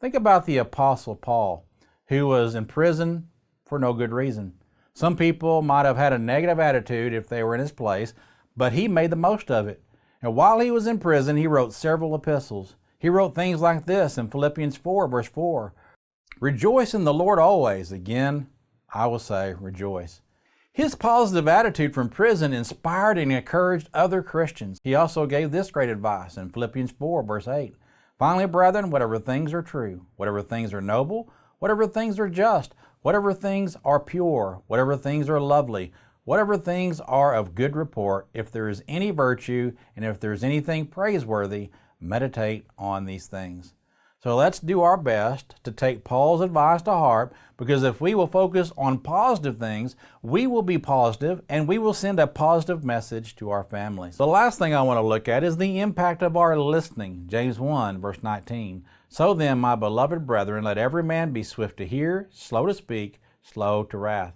Think about the Apostle Paul, who was in prison for no good reason. Some people might have had a negative attitude if they were in his place, but he made the most of it. And while he was in prison, he wrote several epistles. He wrote things like this in Philippians 4, verse 4. Rejoice in the Lord always. Again, I will say rejoice. His positive attitude from prison inspired and encouraged other Christians. He also gave this great advice in Philippians 4, verse 8. Finally, brethren, whatever things are true, whatever things are noble, whatever things are just, whatever things are pure, whatever things are lovely, whatever things are of good report, if there is any virtue and if there is anything praiseworthy, meditate on these things. So let's do our best to take Paul's advice to heart, because if we will focus on positive things, we will be positive and we will send a positive message to our families. The last thing I want to look at is the impact of our listening. James 1, verse 19. So then, my beloved brethren, let every man be swift to hear, slow to speak, slow to wrath.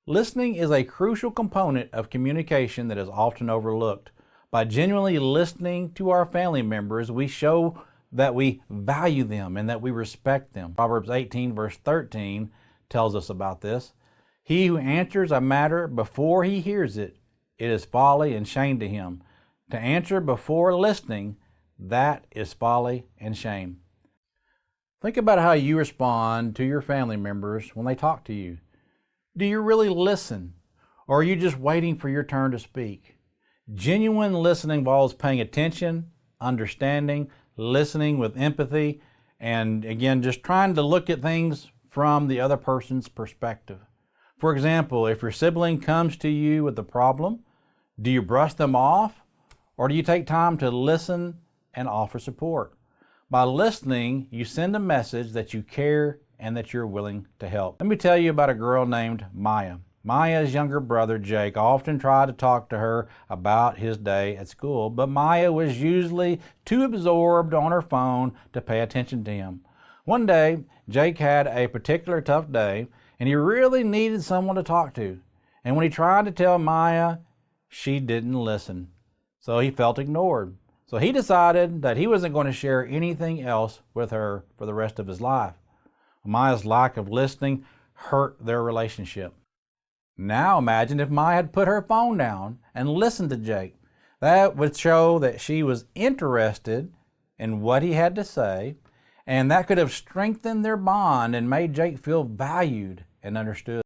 Listening is a crucial component of communication that is often overlooked. By genuinely listening to our family members, we show that we value them and that we respect them. Proverbs 18, verse 13 tells us about this. He who answers a matter before he hears it, it is folly and shame to him. To answer before listening, that is folly and shame. Think about how you respond to your family members when they talk to you. Do you really listen, or are you just waiting for your turn to speak? Genuine listening involves paying attention, understanding, listening with empathy, and again, just trying to look at things from the other person's perspective. For example, if your sibling comes to you with a problem, do you brush them off, or do you take time to listen and offer support? By listening, you send a message that you care and that you're willing to help. Let me tell you about a girl named Maya. Maya's younger brother, Jake, often tried to talk to her about his day at school, but Maya was usually too absorbed on her phone to pay attention to him. One day, Jake had a particular tough day, and he really needed someone to talk to. And when he tried to tell Maya, she didn't listen. So he felt ignored. So he decided that he wasn't going to share anything else with her for the rest of his life. Maya's lack of listening hurt their relationship. Now imagine if Maya had put her phone down and listened to Jake. That would show that she was interested in what he had to say, and that could have strengthened their bond and made Jake feel valued and understood.